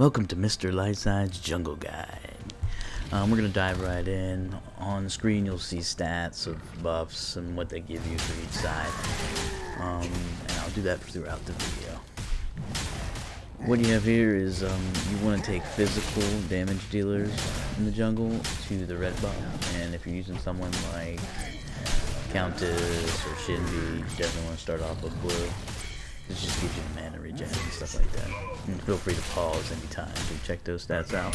Welcome to Mr. Lightside's Jungle Guide. We're going to dive right in. On the screen you'll see stats of buffs and what they give you for each side. And I'll do that throughout the video. What you have here is you want to take physical damage dealers in the jungle to the red buff. And if you're using someone like Countess or Shinbi, you definitely want to start off with blue. It just gives you mana regen and stuff like that. And feel free to pause anytime to check those stats out.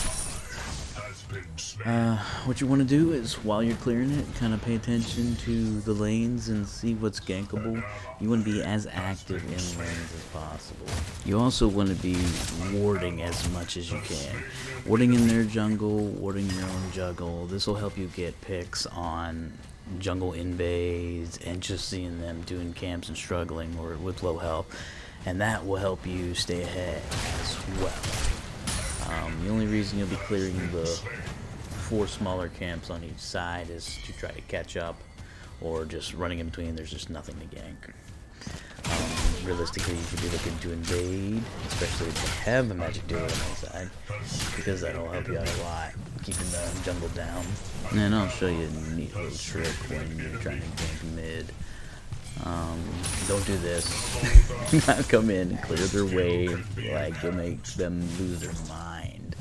What you want to do is, while you're clearing it, kind of pay attention to the lanes and see what's gankable. You want to be as active in lanes as possible. You also want to be warding as much as you can. Warding in their jungle, warding your own jungle. This will help you get picks on jungle invades and just seeing them doing camps and struggling or with low health, and that will help you stay ahead as well. The only reason you'll be clearing the 4 smaller camps on each side is to try to catch up, or just running in between. There's just nothing to gank. Realistically, you should be looking to invade, especially if you have a magic duo on my side, because that'll help you out a lot, keeping the jungle down. And then I'll show you a neat little trick when you're trying to gank mid. Don't do this. Not come in and clear their wave, like you'll make them lose their mind.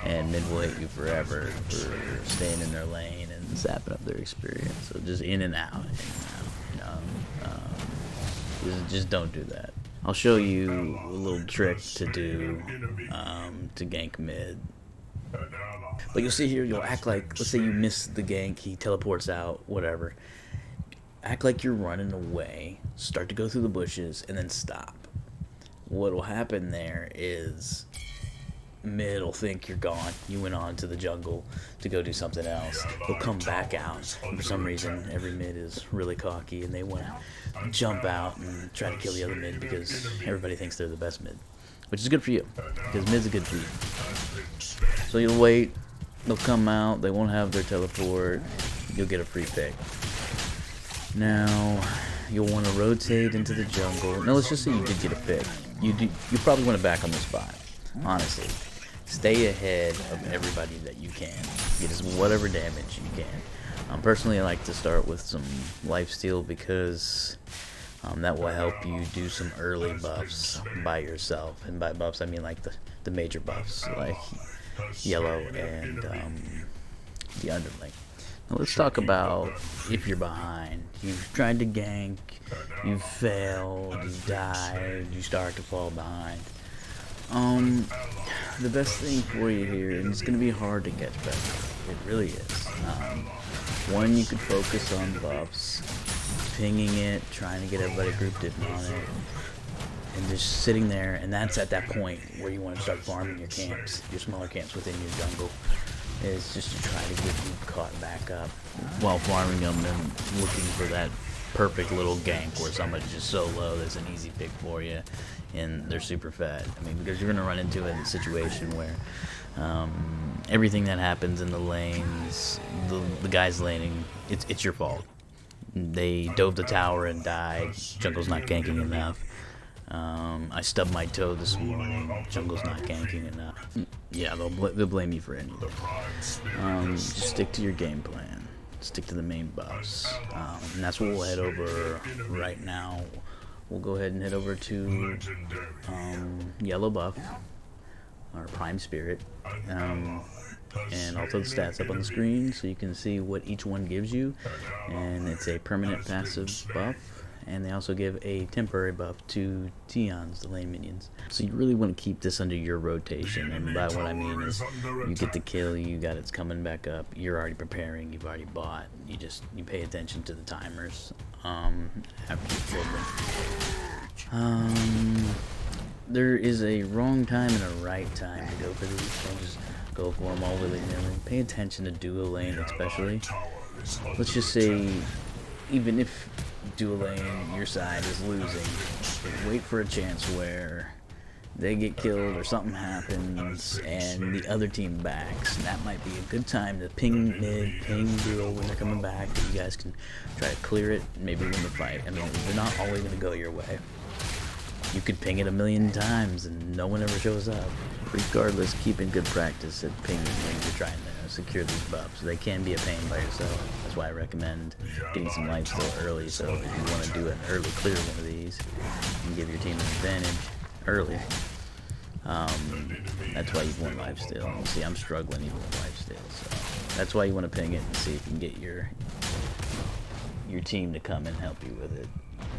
And mid will hate you forever for staying in their lane and sapping up their experience. So just in and out, just don't do that. I'll show you a little trick to do to gank mid. But you'll see here, you'll act like, let's say you miss the gank, he teleports out, whatever. Act like you're running away, start to go through the bushes, and then stop. What'll happen there is mid will think you're gone. You went on to the jungle to go do something else. They'll come back out. For some reason, every mid is really cocky, and they want to jump out and try to kill the other mid because everybody thinks they're the best mid. Which is good for you, because mid's a good for you. So you'll wait, they'll come out, they won't have their teleport, you'll get a free pick. Now, you'll want to rotate into the jungle. Now let's just say you did get a pick. You probably want to back on the spot, honestly. Stay ahead of everybody that you can. Get as whatever damage you can. Personally, I like to start with some lifesteal because that will help you do some early buffs by yourself. And by buffs, I mean like the major buffs, like yellow and the underling. Now let's talk about if you're behind. You've tried to gank, you've failed, you've died, you start to fall behind. The best thing for you here, and it's going to be hard to catch back, it really is. One, you could focus on buffs, pinging it, trying to get everybody grouped in on it, and just sitting there, and that's at that point where you want to start farming your camps, your smaller camps within your jungle, is just to try to get you caught back up while farming them and looking for that perfect little gank where somebody's just so low there's an easy pick for you and they're super fed. I mean, because you're going to run into a situation where everything that happens in the lanes, the guys laning, it's your fault. They dove the tower and died. Jungle's not ganking enough. I stubbed my toe this morning. Jungle's not ganking enough. Yeah, they'll blame you for anything. Just stick to your game plan. Stick to the main buffs. And that's what we'll head over right now. We'll go ahead and head over to yellow buff, or prime spirit. And I'll throw the stats up on the screen so you can see what each one gives you. And it's a permanent passive buff. And they also give a temporary buff to Tions, the lane minions. So you really want to keep this under your rotation. And by what I mean is, you get the kill, you got it's coming back up, you're already preparing, you've already bought. You pay attention to the timers after you killed them. There is a wrong time and a right time to go for these. Don't just go for them all willy-nilly. Pay attention to duo lane especially. Let's just say, even if dual lane, your side is losing, wait for a chance where they get killed or something happens and the other team backs. And that might be a good time to ping mid, ping duo when they're coming back, that you guys can try to clear it and maybe win the fight. I mean, they're not always going to go your way. You could ping it 1,000,000 times and no one ever shows up. regardless, keep in good practice at pinging when you're trying to secure these buffs. They can be a pain by yourself. That's why I recommend getting some life steal early. So if you want to do an early clear one of these and give your team an advantage early, that's why you want life steal. And see, I'm struggling even with life steal, so that's why you want to ping it and see if you can get your team to come and help you with it.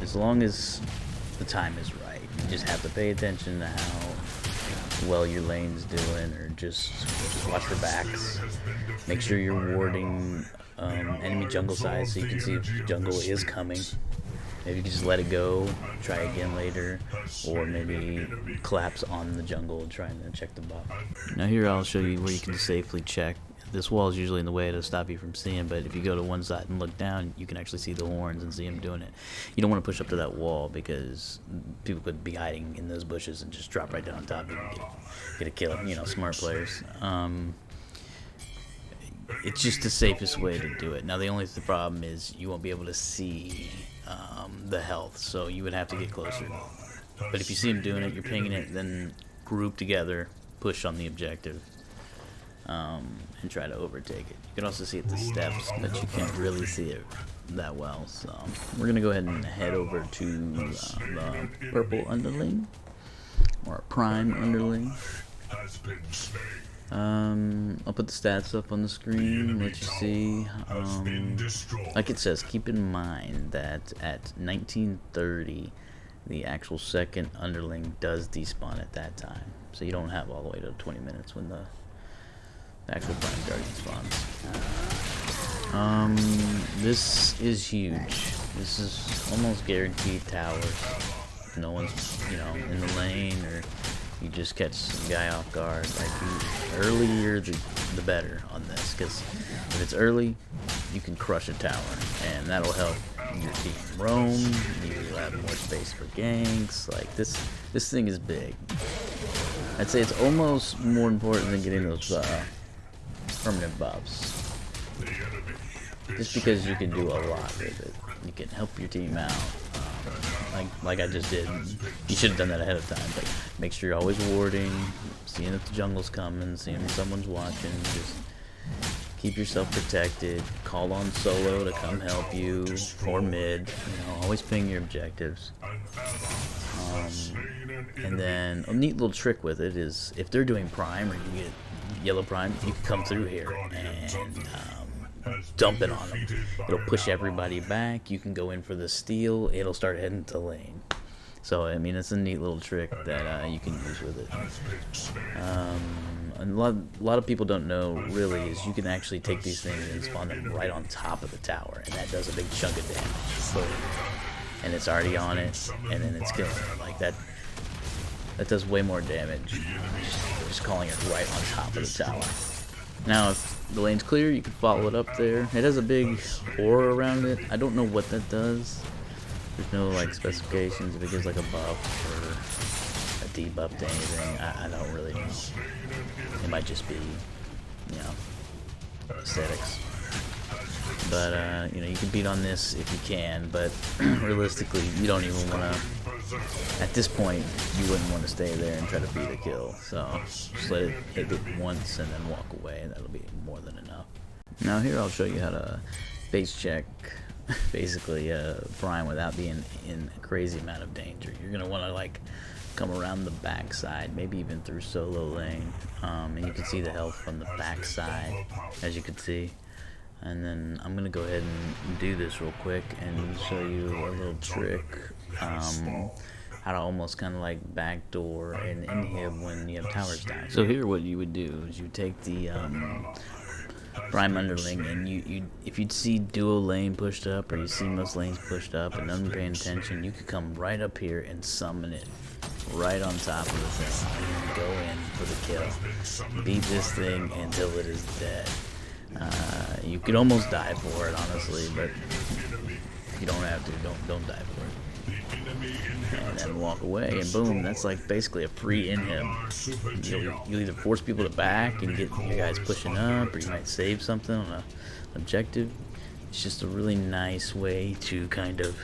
As long as the time is right, you just have to pay attention to how well your lane's doing, or just watch for backs. Make sure you're warding enemy jungle size so you can see if jungle is coming. Maybe you can just let it go, try again later, or maybe collapse on the jungle trying to check the buff. Now here I'll show you where you can safely check. This wall is usually in the way to stop you from seeing, but if you go to one side and look down, you can actually see the horns and see them doing it. You don't want to push up to that wall because people could be hiding in those bushes and just drop right down on top of you and get a kill. You know, smart players. It's just the safest way to do it. Now the only problem is you won't be able to see the health, so you would have to get closer. But if you see them doing it, you're pinging it, then group together, push on the objective. And try to overtake it. You can also see it the steps, but you can't really see it that well. So we're gonna go ahead and head over to the purple underling, or prime underling. I'll put the stats up on the screen, let you see. Like it says, keep in mind that at 1930, the actual second underling does despawn at that time. So you don't have all the way to 20 minutes when the actual prime guardian spawns. This is huge. This is almost guaranteed towers. No one's, you know, in the lane, or you just catch some guy off guard. Like, earlier the better on this, because if it's early, you can crush a tower, and that'll help your team roam. You'll have more space for ganks. Like, this thing is big. I'd say it's almost more important than getting those permanent buffs, just because you can do a lot with it. You can help your team out, like I just did. You should have done that ahead of time, but make sure you're always warding, seeing if the jungle's coming, seeing if someone's watching. Just keep yourself protected. Call on solo to come help you, or mid. You know, always ping your objectives. And then a neat little trick with it is, if they're doing prime or you get yellow prime, you can come through here and dump it on them. It'll push everybody back. You can go in for the steal. It'll start heading to lane. So I mean, it's a neat little trick that you can use with it. And a lot of people don't know really is you can actually take these things and spawn them right on top of the tower, and that does a big chunk of damage. And it's already on it, and then it's killing it. Like that does way more damage just calling it right on top of the tower. Now if the lane's clear, you can follow it up there. It has a big aura around it. I don't know what that does. There's no like specifications if it gives like a buff or a debuff to anything. I don't really know. It might just be, you know, aesthetics. But you know, you can beat on this if you can, but realistically you don't even want to, at this point you wouldn't want to stay there and try to beat a kill. So just let it hit it once and then walk away, and that'll be more than enough. Now here I'll show you how to base check basically prime without being in a crazy amount of danger. You're gonna want to like come around the back side, maybe even through solo lane, and you can see the health from the back side, as you can see. And then I'm gonna go ahead and do this real quick and show you a little trick, how to almost kind of like backdoor and inhib when you have towers down. So here what you would do is you take the prime underling, and you if you'd see duo lane pushed up, or you see most lanes pushed up and none paying attention, you could come right up here and summon it right on top of the thing and go in for the kill. Beat this thing until it is dead. You could almost die for it, honestly, but you don't have to. Don't die for it. And then walk away, and boom, that's like basically a free inhib. You'll either force people to back and get your guys pushing up, or you might save something on an objective. It's just a really nice way to kind of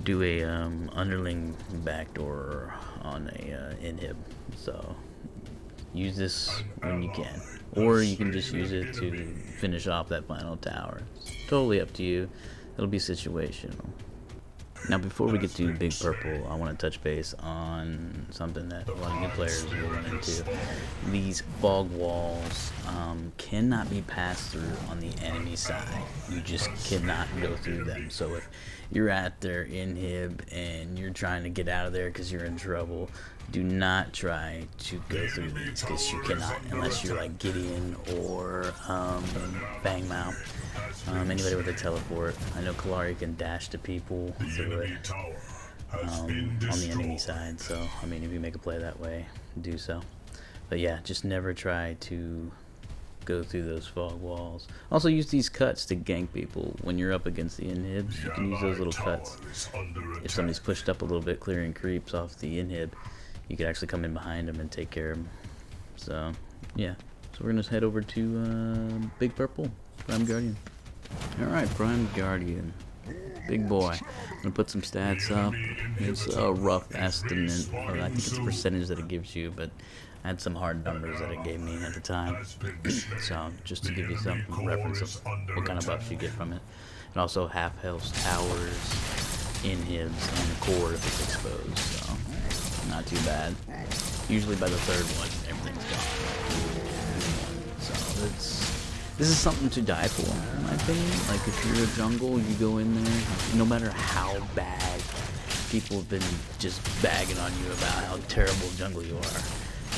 do a underling backdoor on a inhib. So use this when you can, or you can just use it to finish off that final tower. It's totally up to you. It'll be situational. Now, before we get to Big Purple, I want to touch base on something that a lot of new players will run into. These fog walls cannot be passed through on the enemy side. You just cannot go through them. So if you're at their inhib and you're trying to get out of there because you're in trouble, do not try to go through these, because you cannot, unless you're like Gideon or Bang Mao. Anybody with a teleport. I know Kalari can dash to people through it on the enemy side, so I mean, if you make a play that way, do so. But yeah, just never try to go through those fog walls. Also use these cuts to gank people when you're up against the inhibs. You can use those little cuts. If somebody's pushed up a little bit, clearing creeps off the inhib, you could actually come in behind them and take care of them. So yeah, so we're gonna head over to Big Purple, Prime Guardian. Alright, Prime Guardian. Big boy. I'm gonna put some stats up. It's a rough estimate, or I think it's a percentage that it gives you, but I had some hard numbers that it gave me at the time. So, just to give you some reference of what kind of buffs you get from it. And also half health towers, inhibs, and core if it's exposed, so not too bad. Usually by the third one, everything's gone. So, this is something to die for, in my opinion. Like, if you're a jungle, you go in there, no matter how bad people have been just bagging on you about how terrible jungle you are,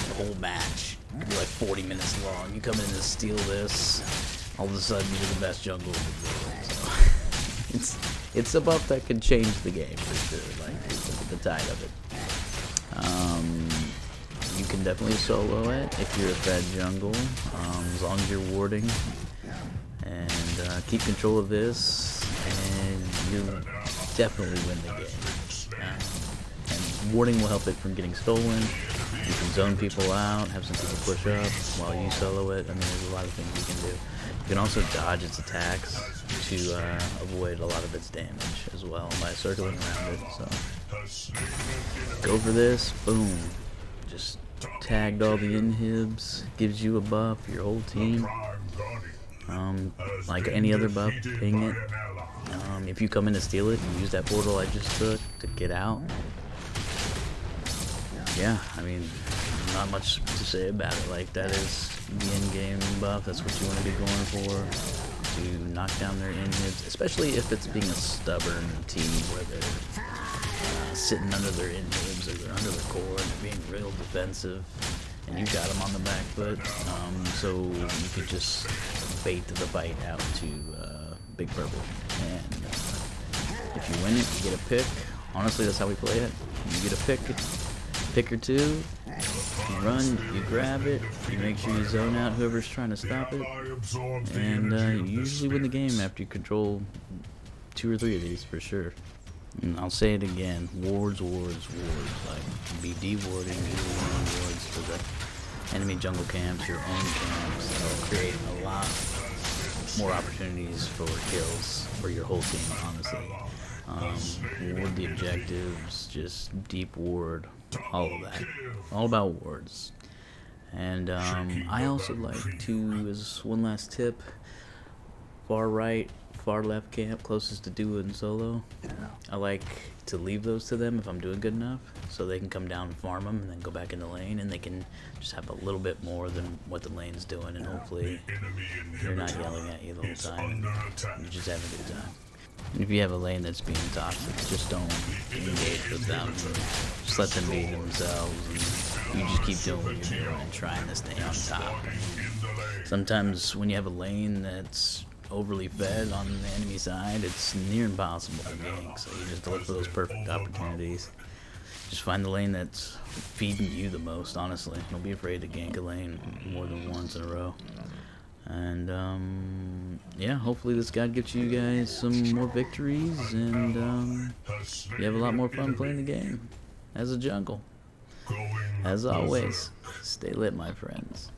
the whole match could be like 40 minutes long. You come in to steal this, all of a sudden you're the best jungle in the world. So it's a buff that can change the game for sure, like the tide of it. You can definitely solo it if you're a fed jungle, as long as you're warding, and keep control of this, and you'll definitely win the game. And warding will help it from getting stolen. You can zone people out, have some people push up while you solo it. I mean, there's a lot of things you can do. You can also dodge its attacks to avoid a lot of its damage as well by circling around it. So go for this, boom. Just tagged all the inhibs, gives you a buff, your whole team. Like any other buff, ping it. If you come in to steal it, you use that portal I just took to get out. Yeah, I mean, not much to say about it. Like, that is the in-game buff. That's what you want to be going for, to knock down their inhibs, especially if it's being a stubborn team where they're sitting under their inhibs or they're under the core and they're being real defensive, and you got them on the back foot. So you could just bait the fight out to Big Purple, and if you win it, you get a pick. Honestly, that's how we play it. You get a pick or two, you run, you grab it, you make sure you zone out whoever's trying to stop it, and you usually win the game after you control 2 or 3 of these for sure. And I'll say it again, wards. Like, be de-warding wards for the enemy jungle camps, your own camps. That'll create a lot more opportunities for kills for your whole team, honestly. Ward the objectives, just deep ward, all of that. All about wards. And I also like to, as one last tip, far right, far left camp closest to duo and solo, I like to leave those to them if I'm doing good enough, so they can come down and farm them and then go back in the lane, and they can just have a little bit more than what the lane's doing, and hopefully they're not yelling at you the whole time and you just have a good time. And if you have a lane that's being toxic, just don't engage with them. Just let them be themselves, and you just keep doing what you're doing and trying to stay on top. Sometimes when you have a lane that's overly fed on the enemy side, it's near impossible to gank, so you just look for those perfect opportunities. Just find the lane that's feeding you the most, honestly. Don't be afraid to gank a lane more than once in a row. And yeah, hopefully this guide gets you guys some more victories, and you have a lot more fun playing the game as a jungle. As always, stay lit, my friends.